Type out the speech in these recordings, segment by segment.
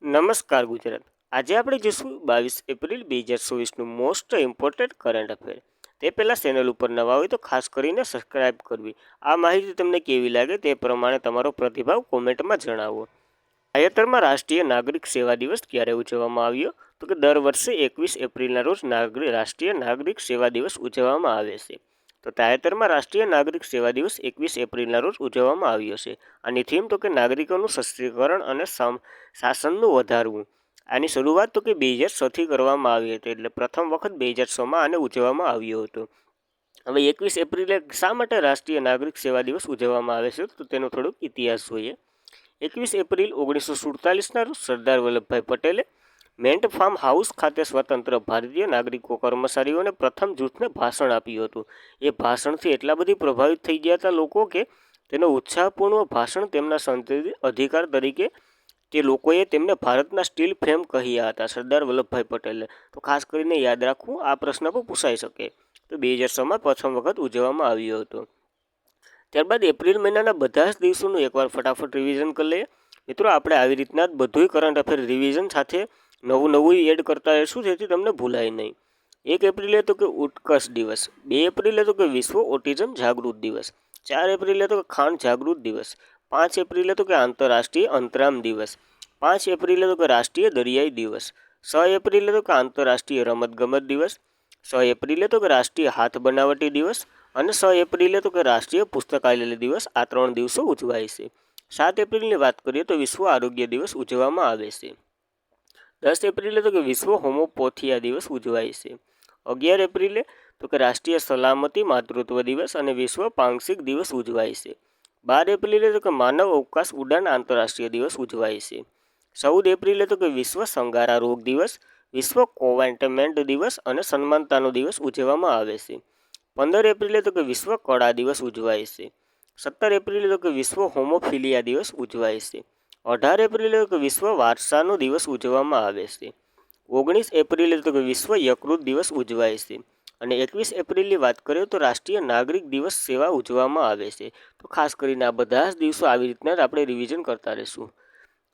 નમસ્કાર ગુજરાત. આજે આપણે જોઈશું 22 એપ્રિલ 2024નું મોસ્ટ ઇમ્પોર્ટન્ટ કરંટ અફેર. તે પહેલાં ચેનલ ઉપર નવા હોય તો ખાસ કરીને સબસ્ક્રાઇબ કરવી. આ માહિતી તમને કેવી લાગે તે પ્રમાણે તમારો પ્રતિભાવ કોમેન્ટમાં જણાવો. તાજેતરમાં રાષ્ટ્રીય નાગરિક સેવા દિવસ ક્યારે ઉજવવામાં આવ્યો? તો કે દર વર્ષે 21 એપ્રિલના રોજ રાષ્ટ્રીય નાગરિક સેવા દિવસ ઉજવવામાં આવે છે. તો તાજેતરમાં રાષ્ટ્રીય નાગરિક સેવા દિવસ 21 એપ્રિલના રોજ ઉજવવામાં આવ્યો છે. આની થીમ તો કે નાગરિકોનું સશક્તિકરણ અને શાસનનું વધારવું. આની શરૂઆત તો કે 2006થી કરવામાં આવી હતી, એટલે પ્રથમ વખત 2006માં આને ઉજવવામાં આવ્યો હતો. હવે 21 એપ્રિલે શા માટે રાષ્ટ્રીય નાગરિક સેવા દિવસ ઉજવવામાં આવે છે, તો તેનો થોડોક ઇતિહાસ જોઈએ. 21 એપ્રિલ 1947ના રોજ સરદાર વલ્લભભાઈ પટેલે મેન્ટ ફાર્મ હાઉસ ખાતે સ્વતંત્ર ભારતીય નાગરિકો કર્મચારીઓને પ્રથમ જૂથને ભાષણ આપ્યું હતું. એ ભાષણથી એટલા બધી પ્રભાવિત થઈ ગયા હતા લોકો કે તેનો ઉત્સાહપૂર્ણ ભાષણ તેમના સંસદીય અધિકાર તરીકે તે લોકોએ તેમને ભારતના સ્ટીલ ફ્રેમ કહ્યા હતા, સરદાર વલ્લભભાઈ પટેલે. તો ખાસ કરીને યાદ રાખવું, આ પ્રશ્ન પણ પૂછાઈ શકે. તો 2006માં પ્રથમ વખત ઉજવવામાં આવ્યો હતો. ત્યારબાદ એપ્રિલ મહિનાના બધા જ દિવસોનું એકવાર ફટાફટ રિવિઝન કરી લઈએ. મિત્રો, આપણે આવી રીતના જ બધું કરંટ અફેર રિવિઝન સાથે નવું એડ કરતા રહીશું, જેથી તમને ભૂલાય નહીં. 1 એપ્રિલે તો કે ઉત્કર્ષ દિવસ, 2 એપ્રિલે તો કે વિશ્વ ઓટિઝમ જાગૃત દિવસ, 4 એપ્રિલે તો કે ખાંડ જાગૃત દિવસ, 5 એપ્રિલે તો કે આંતરરાષ્ટ્રીય અંતરામ દિવસ, 5 એપ્રિલે તો કે રાષ્ટ્રીય દરિયાઈ દિવસ, 6 એપ્રિલે તો કે આંતરરાષ્ટ્રીય રમતગમત દિવસ, 6 એપ્રિલે તો કે રાષ્ટ્રીય હાથ બનાવટી દિવસ અને 6 એપ્રિલે તો કે રાષ્ટ્રીય પુસ્તકાલય દિવસ. આ 3 દિવસો ઉજવાય છે. 7 એપ્રિલની વાત કરીએ તો વિશ્વ આરોગ્ય દિવસ ઉજવવામાં આવે છે. 10 એપ્રિલે તો કે વિશ્વ હોમોપોથિયા દિવસ ઉજવાય છે. 11 એપ્રિલે તો કે રાષ્ટ્રીય સલામતી માતૃત્વ દિવસ અને વિશ્વ પાંક્ષિક દિવસ ઉજવાય છે. 12 એપ્રિલે તો કે માનવ અવકાશ ઉડાન આંતરરાષ્ટ્રીય દિવસ ઉજવાય છે. 14 એપ્રિલે તો કે વિશ્વ સંગારા રોગ દિવસ, વિશ્વ કોવેન્ટમેન્ટ દિવસ અને સન્માનતાનો દિવસ ઉજવવામાં આવે છે. 15 એપ્રિલે તો કે વિશ્વ કળા દિવસ ઉજવાય છે. 17 એપ્રિલે તો કે વિશ્વ હોમોફિલિયા દિવસ ઉજવાય છે. 18 એપ્રિલે તો કે વિશ્વ વારસાનો દિવસ ઉજવવામાં આવે છે. 19 એપ્રિલે તો કે વિશ્વ યકૃત દિવસ ઉજવાય છે. અને 21 એપ્રિલની વાત કરીએ તો રાષ્ટ્રીય નાગરિક દિવસ સેવા ઉજવવામાં આવે છે. તો ખાસ કરીને આ બધા જ દિવસો આવી રીતના જ આપણે રિવિઝન કરતા રહીશું.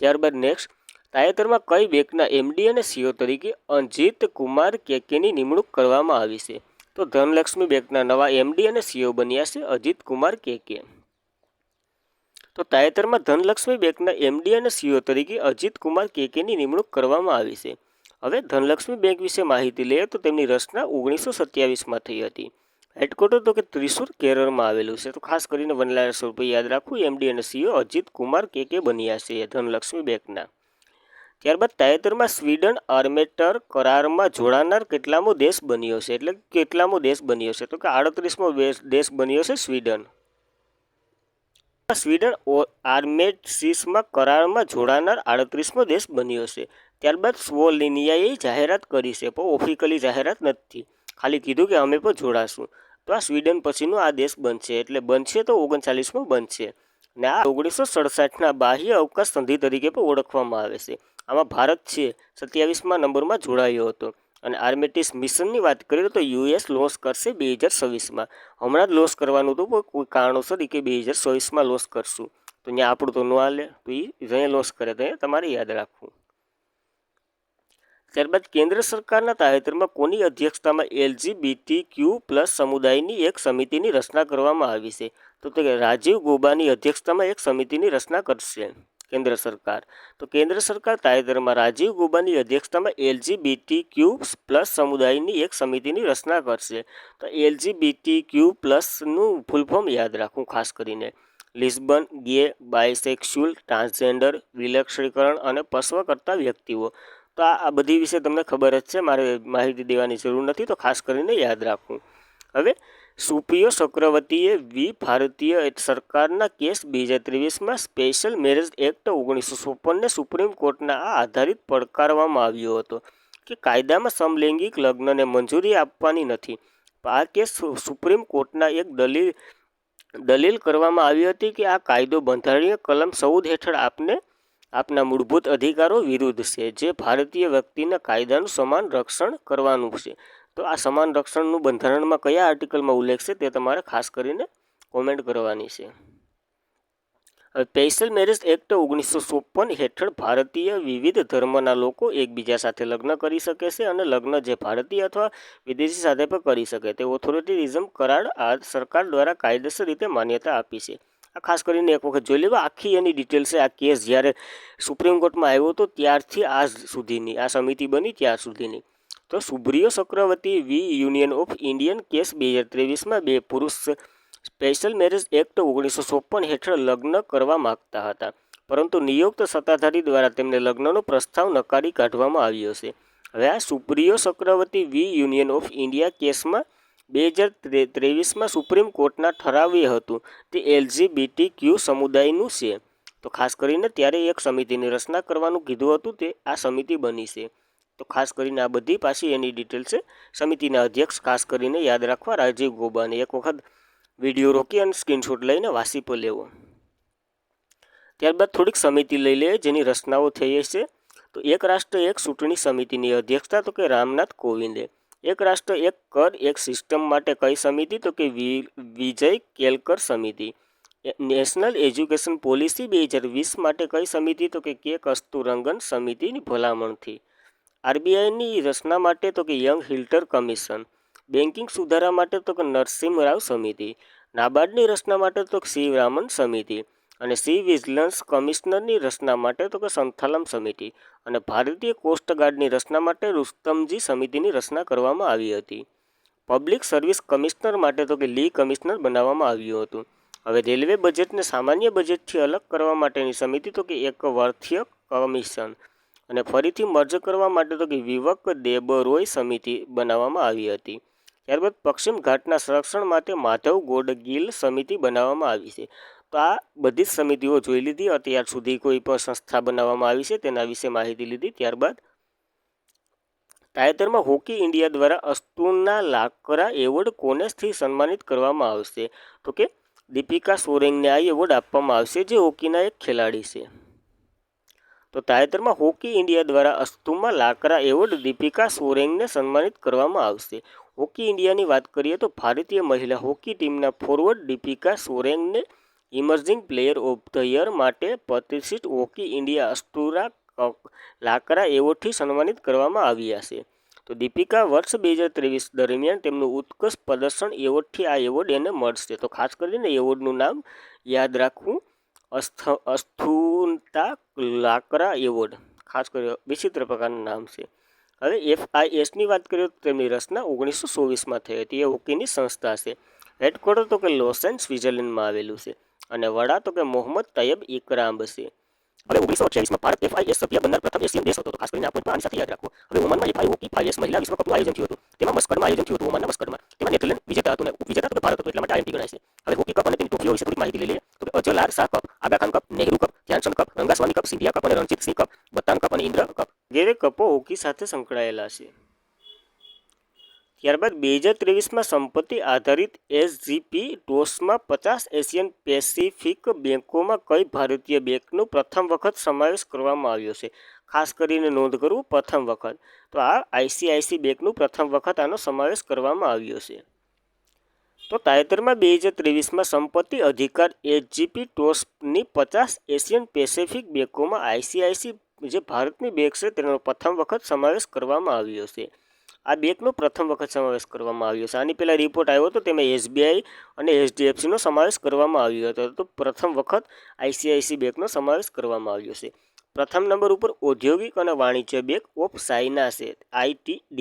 ત્યારબાદ નેક્સ્ટ, તાજેતરમાં કઈ બેંકના એમડી અને સીઓ તરીકે અજીત કુમાર કેકેની નિમણૂક કરવામાં આવી છે? તો ધનલક્ષ્મી બેંકના નવા એમડી અને સીઓ બન્યા છે અજીત કુમાર કેકે. તો તાજેતરમાં ધનલક્ષ્મી બેંકના એમડી અને સીઓ તરીકે અજીત કુમાર કેકેની નિમણૂક કરવામાં આવી છે. હવે ધનલક્ષ્મી બેંક વિશે માહિતી લઈએ તો તેમની રચના 1927માં થઈ હતી. હેડક્વાર્ટર તો કે ત્રિશુર, કેરળમાં આવેલું છે. તો ખાસ કરીને વનલાલ સ્વરૂપે યાદ રાખવું, એમડી અને સીઓ અજીત કુમાર કેકે બન્યા છે ધનલક્ષ્મી બેંકના. ત્યારબાદ તાજેતરમાં સ્વીડન આર્મેટર કરારમાં જોડાનાર કેટલામો દેશ બન્યો છે? એટલે કેટલામો દેશ બન્યો છે? તો કે 38મો દેશ બન્યો છે સ્વીડન. સ્વીડન આર્મેટસીસમાં કરારમાં જોડાનાર 38મો દેશ બન્યો છે. ત્યારબાદ સ્લોવેનિયાએ જાહેરાત કરી છે, પણ ઓફિશિયલી જાહેરાત નથી, ખાલી કીધું કે અમે પણ જોડાશું. તો આ સ્વીડન પછીનો આ દેશ બનશે, એટલે બનશે તો 39મો બનશે. અને આ 1967ના બાહ્ય અવકાશ સંધિ તરીકે પણ ઓળખવામાં આવે છે. આમાં ભારત છે 27મા નંબરમાં જોડાયો હતો. અને આર્મેટિસ મિશનની વાત કરીએ તો યુએસ લોન્ચ કરશે 2026માં. હમણાં જ લોન્ચ કરવાનું હતું, પણ કોઈ કારણોસર કે 2024માં લોન્ચ કરશું. તો અહીંયા આપણું તો ન હાલે, તો એ જ્યાં લોન્ચ કરે તો તમારે યાદ રાખવું. ત્યારબાદ કેન્દ્ર સરકારના તાજેતરમાં કોની અધ્યક્ષતામાં LGBTQ+ સમુદાયની એક સમિતિની રચના કરવામાં આવી છે? તો કે રાજીવ ગૌબાની અધ્યક્ષતામાં એક સમિતિની રચના કરશે કેન્દ્ર સરકાર. તો કેન્દ્ર સરકાર તાજેતરમાં રાજીવ ગૌબાની અધ્યક્ષતામાં LGBTQ+ સમુદાયની એક સમિતિની રચના કરશે. તો LGBTQ+નું ફૂલ ફોર્મ યાદ રાખવું ખાસ કરીને. લિસ્બન, ગે, બાયસેક્સ્યુઅલ, ટ્રાન્સજેન્ડર, વિલક્ષીકરણ અને પસંદ કરતા વ્યક્તિઓ. તો આ બધી વિશે તમને ખબર જ છે, મારે માહિતી દેવાની જરૂર નથી, તો ખાસ કરીને યાદ રાખવું. હવે સુપ્રિયો ચક્રવર્તીએ ભારતીય સરકારના કેસ 2023માં સ્પેશિયલ મેરેજ એક્ટ 1956ને સુપ્રીમ કોર્ટના આ આધારિત પડકારવામાં આવ્યો હતો કે કાયદામાં સમલૈંગિક લગ્નને મંજૂરી આપવાની નથી. આ કેસ સુપ્રીમ કોર્ટના એક દલીલ કરવામાં આવી હતી કે આ કાયદો બંધારણીય કલમ 14 હેઠળ આપના મૂળભૂત અધિકારો વિરુદ્ધ છે, જે ભારતીય વ્યક્તિના કાયદાનું સમાન રક્ષણ કરવાનું છે. તો આ સમાન રક્ષણનું બંધારણમાં કયા આર્ટિકલમાં ઉલ્લેખ છે તે તમારે ખાસ કરીને કોમેન્ટ કરવાની છે. સ્પેશિયલ મેરેજ એક્ટ 1954 હેઠળ ભારતીય વિવિધ ધર્મના લોકો એકબીજા સાથે લગ્ન કરી શકે છે અને લગ્ન જે ભારતીય અથવા વિદેશી સાથે પણ કરી શકે તે ઓથોરિટીઝમ કરાર આ સરકાર દ્વારા કાયદેસર રીતે માન્યતા આપી છે. આ ખાસ કરીને એક વખત જોઈ લેવા આખી એની ડિટેલ છે. આ કેસ જ્યારે સુપ્રીમ કોર્ટમાં આવ્યો હતો ત્યારથી આજ સુધીની આ સમિતિ બની ત્યાર સુધીની. તો સુબ્રિયો ચક્રવર્તી વી યુનિયન ઓફ ઇન્ડિયન કેસ 2023માં બે પુરુષ સ્પેશિયલ મેરેજ એક્ટ 1954 હેઠળ લગ્ન કરવા માગતા હતા, પરંતુ નિયુક્ત સત્તાધારી દ્વારા તેમને લગ્નનો પ્રસ્તાવ નકારી કાઢવામાં આવ્યો છે. હવે આ સુપ્રિયો ચક્રવર્તી વી યુનિયન ઓફ ઇન્ડિયા કેસમાં 2023માં સુપ્રીમ કોર્ટના ઠરાવે હતું તે LGBTQ સમુદાયનું છે. તો ખાસ કરીને ત્યારે એક સમિતિની રચના કરવાનું કીધું હતું, તે આ સમિતિ બની છે. તો ખાસ કરીને આ બધી પાછી એની ડિટેલ છે. સમિતિના અધ્યક્ષ ખાસ કરીને યાદ રાખવા રાજીવ ગોબાને એક વખત વિડીયો રોકી અને સ્ક્રીનશોટ લઈને વાંચી પર લેવો. ત્યારબાદ થોડીક સમિતિ લઈ લે જેની રચનાઓ થઈ છે. તો એક રાષ્ટ્ર એક ચૂંટણી સમિતિની અધ્યક્ષતા તો કે રામનાથ કોવિંદે. એક રાષ્ટ્ર એક કર એક સિસ્ટમ માટે કઈ સમિતિ તો કે વિજય કેલકર સમિતિ. નેશનલ એજ્યુકેશન પોલિસી 2020 માટે કઈ સમિતિ તો કે કસ્તુરંગન સમિતિની ભલામણથી. આરબીઆઈની રચના માટે તો કે યંગ હિલ્ટર કમિશન. બેન્કિંગ સુધારા માટે તો કે નરસિંહ રાવ સમિતિ. નાબાર્ડની રચના માટે તો સી રામન સમિતિ. અને સી વિજિલન્સ કમિશનરની રચના માટે તો કે સંથાલમ સમિતિ. અને ભારતીય કોસ્ટગાર્ડની રચના માટે રુસ્તમજી સમિતિની રચના કરવામાં આવી હતી. પબ્લિક સર્વિસ કમિશનર માટે તો કે લી કમિશનર બનાવવામાં આવ્યું હતું. હવે રેલવે બજેટને સામાન્ય બજેટથી અલગ કરવા માટેની સમિતિ તો કે એક વર્થીય કમિશન. અને ફરીથી મર્જ કરવા માટે તો કે વિવક દેબરોય સમિતિ બનાવવામાં આવી હતી. ત્યારબાદ પશ્ચિમ ઘાટના સંરક્ષણ માટે માધવ ગોડગીલ સમિતિ બનાવવામાં આવી છે. તો આ બધી જ સમિતિઓ જોઈ લીધી. અત્યાર સુધી કોઈ પણ સંસ્થા બનાવવામાં આવી છે તેના વિશે માહિતી લીધી. ત્યારબાદ તાજેતરમાં હોકી ઇન્ડિયા દ્વારા અસ્તુના લાકરા એવોર્ડ કોનેથી સન્માનિત કરવામાં આવશે તો કે દીપિકા સોરેંગને આ એવોર્ડ આપવામાં આવશે જે હોકીના એક ખેલાડી છે. તો તાજેતરમાં હોકી ઇન્ડિયા દ્વારા અસ્તુમાં લાકરા એવોર્ડ દીપિકા સોરેંગને સન્માનિત કરવામાં આવશે. હોકી ઇન્ડિયાની વાત કરીએ તો ભારતીય મહિલા હોકી ટીમના ફોરવર્ડ દીપિકા સોરેંગને emerging player of the year માટે પ્રતિષ્ઠિત હોકી ઇન્ડિયા અસ્તુરા લાકરા એવોર્ડથી સન્માનિત કરવામાં આવ્યા છે. તો દીપિકા વર્ષ 2023 દરમિયાન તેમનું ઉત્કૃષ્ટ પ્રદર્શન એવોર્ડથી આ એવોર્ડ એને મળશે. તો ખાસ કરીને એવોર્ડનું નામ યાદ રાખવું, અસ્થુતા લાકરા એવોર્ડ. ખાસ કરી વિચિત્ર પ્રકારનું નામ છે. હવે FISની વાત કરીએ તો તેમની રચના 1924માં થઈ હતી. એ હોકીની સંસ્થા છે. હેડક્વાર્ટર તો કે લોસેન સ્વિટ્ઝરલેન્ડમાં આવેલું છે. અને વડા તો કે મોહમ્મદ તૈયબ ઇકરામ છે. હવે 1928માં ભારત FIS સભ્ય બનનાર પ્રથમ એશિયન દેશ હતો. તો ખાસ કરીને આ પોઈન્ટ આની સાથે યાદ રાખવો. હવે ઓમાનમાં FIS મહિલા વિશ્વકપનું આયોજન થયું હતું. તેમાં મસ્કટમાં આયોજન થયું હતું. ઓમાનના મસ્કટમાં. તેમાં નેધરલેન્ડ વિજેતા હતું અને ઉપવિજેતા તો કે ભારત હતું. એટલા માટે આ એમપી ગણાય છે. હવે હોકી કપ અને તેની ટ્રોફીઓ વિશે થોડીક માહિતી લઈ લઈએ. તો કે Azlan Shah cup, Aga Khan cup, Nehru cup, Dhyanchand cup, Rangaswamy cup, Scindia cup અને Ranjit Singh cup, Beighton cup અને ઇન્દ્ર કપ વગેરે કપો હોકી સાથે સંકળાયેલા છે. ત્યારબાદ 2023માં સંપત્તિ આધારિત SGP ટોસમાં 50 એશિયન પેસિફિક બેંકોમાં કઈ ભારતીય બેંકનો પ્રથમ વખત સમાવેશ કરવામાં આવ્યો છે. ખાસ કરીને નોંધ કરવું પ્રથમ વખત. તો આ ICICI બેંકનું પ્રથમ વખત આનો સમાવેશ કરવામાં આવ્યો છે. તો તાજેતરમાં 2023માં સંપત્તિ અધિકાર SGP ટોસની 50 એશિયન પેસિફિક બેંકોમાં ICICI જે ભારતની બેંક છે તેનો પ્રથમ વખત સમાવેશ કરવામાં આવ્યો છે. આ બેંકનો પ્રથમ વખત સમાવેશ કરવામાં આવ્યો છે. આની પહેલાં રિપોર્ટ આવ્યો હતો તેમાં SBI અને HDFCનો સમાવેશ કરવામાં આવ્યો હતો. તો પ્રથમ વખત ICICI બેંકનો સમાવેશ કરવામાં આવ્યો છે. પ્રથમ નંબર ઉપર ઔદ્યોગિક અને વાણિજ્ય બેંક ઓફ ચાઇના છે ITD.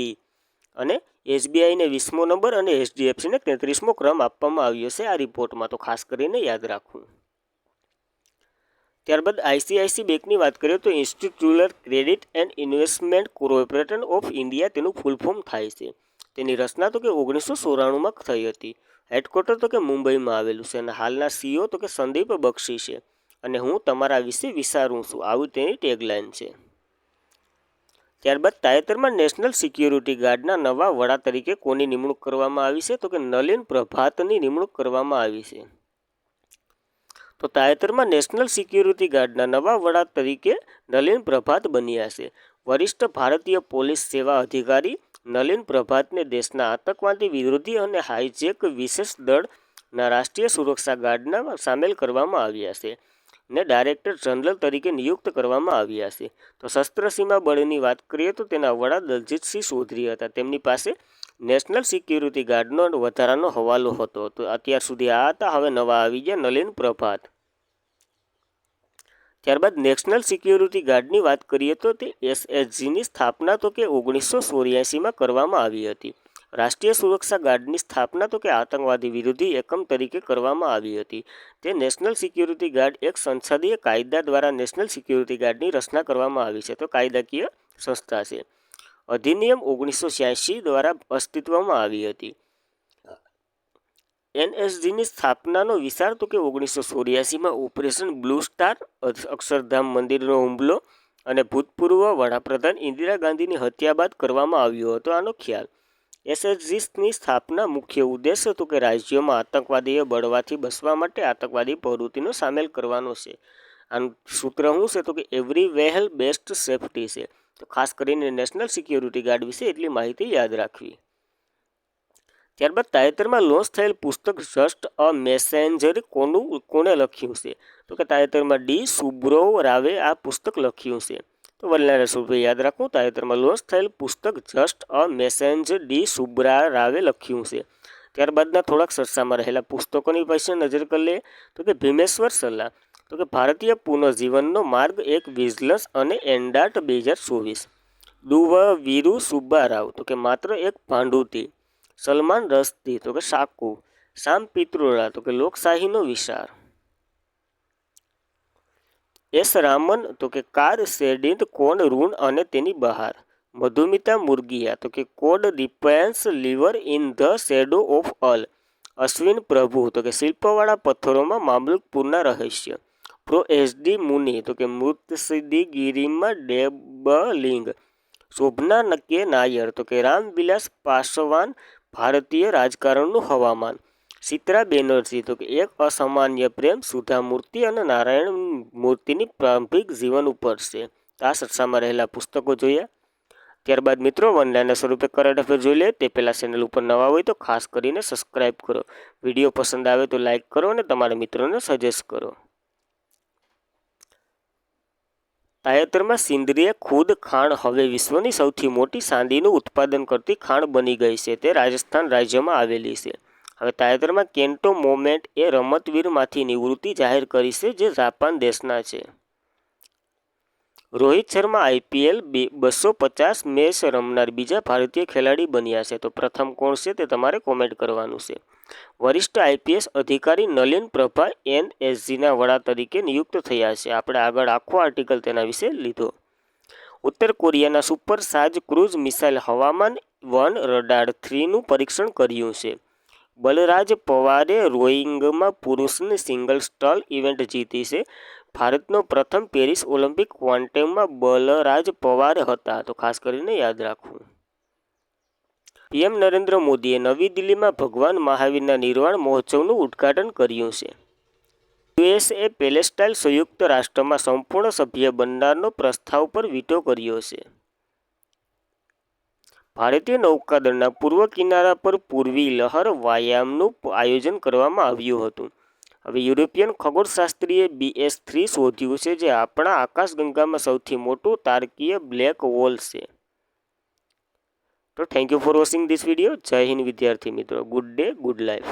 અને SBIને 20મો નંબર અને HDFCને 33મો ક્રમ આપવામાં આવ્યો છે આ રિપોર્ટમાં. તો ખાસ કરીને યાદ રાખવું. ત્યારબાદ ICICI બેંકની વાત કરીએ તો institutional credit and investment corporation of India તેનું ફૂલ ફોર્મ થાય છે. તેની રચના તો કે 1994માં થઈ હતી. હેડક્વાર્ટર તો કે મુંબઈમાં આવેલું છે. અને હાલના CEO તો કે સંદીપ બક્ષી છે. અને હું તમારા વિશે વિચારું છું, આવું તેની ટેગલાઇન છે. ત્યારબાદ તાજેતરમાં નેશનલ સિક્યુરિટી ગાર્ડના નવા વડા તરીકે કોની નિમણૂક કરવામાં આવી છે તો કે નલિન પ્રભાતની નિમણૂક કરવામાં આવી છે. તો તાજેતરમાં નેશનલ સિક્યુરિટી ગાર્ડના નવા વડા તરીકે નલિન પ્રભાત બન્યા છે. વરિષ્ઠ ભારતીય પોલીસ સેવા અધિકારી નલિન પ્રભાતને દેશના આતંકવાદી વિરોધી અને હાઈજેક વિશેષ દળના રાષ્ટ્રીય સુરક્ષા ગાર્ડના સામેલ કરવામાં આવ્યા છે. ને ડાયરેક્ટર જનરલ તરીકે નિયુક્ત કરવામાં આવ્યા છે. તો શસ્ત્ર સીમા બળની વાત કરીએ તો તેના વડા દલજીતસિંહ ચૌધરી હતા. તેમની પાસે નેશનલ સિક્યુરિટી ગાર્ડનો વધારાનો હવાલો હતો. તો અત્યાર સુધી આ હતા. હવે નવા આવી ગયા નલિન પ્રભાત. ત્યારબાદ નેશનલ સિક્યુરિટી ગાર્ડની વાત કરીએ તો તે એસએસજીની સ્થાપના તો કે 1984માં કરવામાં આવી હતી. રાષ્ટ્રીય સુરક્ષા ગાર્ડની સ્થાપના તો કે આતંકવાદી વિરોધી એકમ તરીકે કરવામાં આવી હતી. તે નેશનલ સિક્યુરિટી ગાર્ડ એક સંસદીય કાયદા દ્વારા નેશનલ સિક્યુરિટી ગાર્ડની રચના કરવામાં આવી છે. તો કાયદાકીય સંસ્થા છે. અધિનિયમ 1986 દ્વારા અસ્તિત્વમાં આવી હતી. એનએસજીની સ્થાપનાનો વિચાર તો કે 1984માં ઓપરેશન બ્લુ સ્ટાર, અક્ષરધામ મંદિરનો હુમલો અને ભૂતપૂર્વ વડાપ્રધાન ઇન્દિરા ગાંધીની હત્યા બાદ કરવામાં આવ્યો હતો. આનો ખ્યાલ એસએસજીની સ્થાપના મુખ્ય ઉદ્દેશ તો કે રાજ્યોમાં આતંકવાદીઓ બળવાથી બસવા માટે આતંકવાદી પ્રવૃત્તિનો સામેલ કરવાનો છે. આનું સૂત્ર શું છે તો કે એવરી વેલ બેસ્ટ સેફટી છે. તો ખાસ કરીને નેશનલ સિક્યુરિટી ગાર્ડ વિશે એટલી માહિતી યાદ રાખવી. ત્યારબાદ તાજેતરમાં લોન્ચ થયેલ પુસ્તક જસ્ટ અ મેસેન્જર કોણે લખ્યું છે તો કે તાજેતરમાં ડી સુબ્રવ રાવે આ પુસ્તક લખ્યું છે. તો વલનારા સ્વરૂપે યાદ રાખવું. તાજેતરમાં લોન્ચ થયેલ પુસ્તક જસ્ટ અ મેસેન્જર ડી સુબ્રા રાવે લખ્યું છે. ત્યારબાદના થોડાક ચર્ચામાં રહેલા પુસ્તકોની પાસે નજર કરી લે તો કે ભીમેશ્વર સલાહ તો કે ભારતીય પુનઃજીવનનો માર્ગ એક વિજિલન્સ અને એન્ડાટ 2024. દુવ વીરુ સુબ્બારાવ તો કે માત્ર એક ભાંડુતી. સલમાન રશ્દી તો કે સાકુ. શામ પિત્રોડા તો કે લોકશાહીનો વિચાર. એસ રામન તો કે કાર શેડિંગ કોણ ઋણ અને તેની બહાર. મધુમિતા મુર્ગિયા તો કે code defence liver in the shadow of Al. Ashwin Prabhu તો કે શિલ્પવાળા પથ્થરોમાં મામલુકપુરના રહસ્ય. પ્રો એસડી મુનિ તો કે મૃતસિદ્ધિગીરીમાં ડેબલિંગ. શોભના નકે નાયર તો કે રામવિલાસ પાસવાન ભારતીય રાજકારણનું હવામાન. સિત્રા બેનર્જી તો કે એક અસામાન્ય પ્રેમ સુધા મૂર્તિ અને નારાયણ મૂર્તિની પ્રારંભિક જીવન ઉપર છે. આ ચર્ચામાં રહેલા પુસ્તકો જોયા. ત્યારબાદ મિત્રો વનલાઈનના સ્વરૂપે કરંટ અફેર જોઈ લે તે પહેલાં ચેનલ ઉપર નવા હોય તો ખાસ કરીને સબસ્ક્રાઈબ કરો. વિડીયો પસંદ આવે તો લાઇક કરો અને તમારા મિત્રોને સજેસ્ટ કરો. તાજેતરમાં સિંદરી ખુદ ખાણ હવે વિશ્વની સૌથી મોટી ચાંદીનું ઉત્પાદન કરતી ખાણ બની ગઈ છે. તે રાજસ્થાન રાજ્યમાં આવેલી છે. હવે તાજેતરમાં કેન્ટો મોમેન્ટ એ રમતવીરમાંથી નિવૃત્તિ જાહેર કરી છે જે જાપાન દેશના છે. રોહિત શર્મા આઈપીએલ 250 મેચ રમનાર બીજા ભારતીય ખેલાડી બન્યા છે. તો પ્રથમ કોણ છે તે તમારે કોમેન્ટ કરવાનું છે. વરિષ્ઠ આઈપીએસ અધિકારી નલિન પ્રભા એનએસજીના વડા તરીકે નિયુક્ત થયા છે. આપણે આગળ આખો આર્ટિકલ તેના વિશે લીધો. ઉત્તર કોરિયાના સુપર સાજ ક્રૂઝ મિસાઇલ હવામાન 1 રડાર 3નું પરીક્ષણ કર્યું છે. બલરાજ પવારે રોઈંગમાં પુરુષની સિંગલ સ્ટોલ ઇવેન્ટ જીતી છે. ભારતનો પ્રથમ પેરિસ ઓલિમ્પિક ક્વોન્ટમમાં બલરાજ પવાર હતા. તો ખાસ કરીને યાદ રાખવું. પીએમ નરેન્દ્ર મોદીએ નવી દિલ્હીમાં ભગવાન મહાવીરના નિર્વાણ મહોત્સવનું ઉદ્ઘાટન કર્યું છે. યુએસએ પેલેસ્ટાઇન સંયુક્ત રાષ્ટ્રમાં સંપૂર્ણ સભ્ય બનનારનો પ્રસ્તાવ પર વીટો કર્યો છે. ભારતીય નૌકાદળના પૂર્વ કિનારા પર પૂર્વી લહેર વ્યાયામનું આયોજન કરવામાં આવ્યું હતું. હવે યુરોપિયન ખગોળશાસ્ત્રીએ BS3 શોધ્યું છે જે આપણા આકાશગંગામાં સૌથી મોટું તારકીય બ્લેક હોલ છે. તો thank you for watching this video. જય હિન્દ વિદ્યાર્થી મિત્રો. Good day, good life.